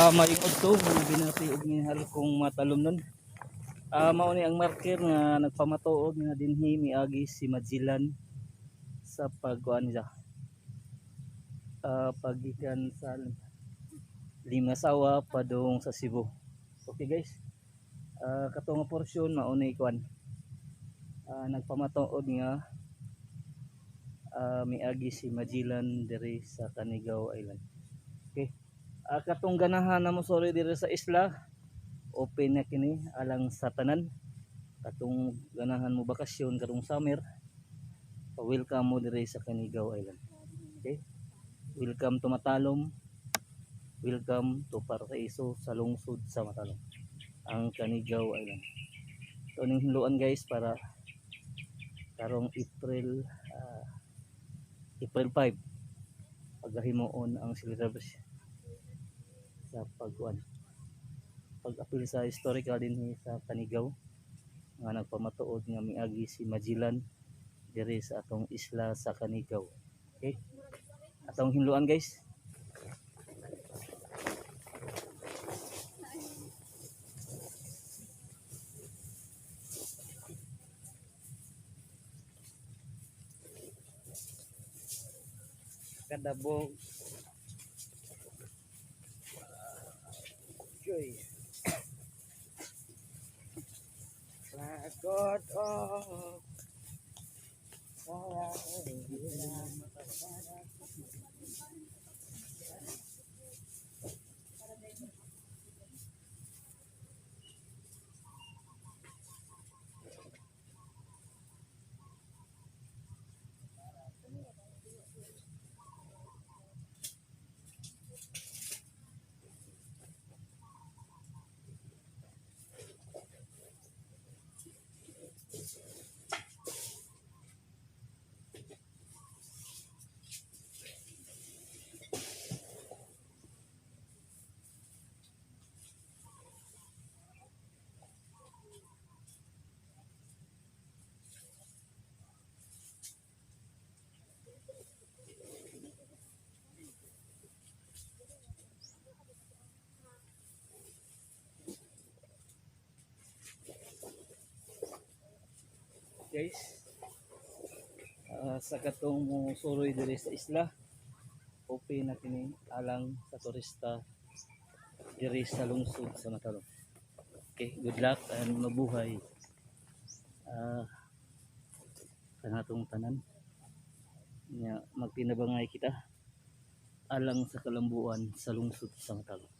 mayong udto binati og minahal kong matalom nun. Mao ni ang marker nga nagpamatuod nga dinhi miagi si Magellan sa pagkuan niya. Pagikan sa Limasawa padung sa Cebu. Okay guys. Katong porsyon mao ni kuan. Nagpamatuod nga miagi si Magellan diri sa Canigao Island. Okay. Katong ganahan na mo sorry diri sa isla, open na kini alang sa tanan. Katong ganahan mo bakasyon karong summer, welcome mo diri sa Canigao Island. Okay? Welcome to Matalom. Welcome to Paraiso sa lungsod sa Matalom. Ang Canigao Island. So ning hinluan guys para karong April 5 paghimuon ang celebration sa pag-apil sa historical dinhi sa Canigao nga nagpamatuod nga miagi si Magellan diri sa atong isla sa Canigao. Okay? Atong hinluan guys. Kadabog joy lagot oh guys. Sa katong suroy diri sa isla, open na kini alang sa turista diri sa lungsod sa Matalom. Okay, good luck and mabuhay kanatong tanan nya magtinabangay kita alang sa kalambuan sa lungsod sa Matalom.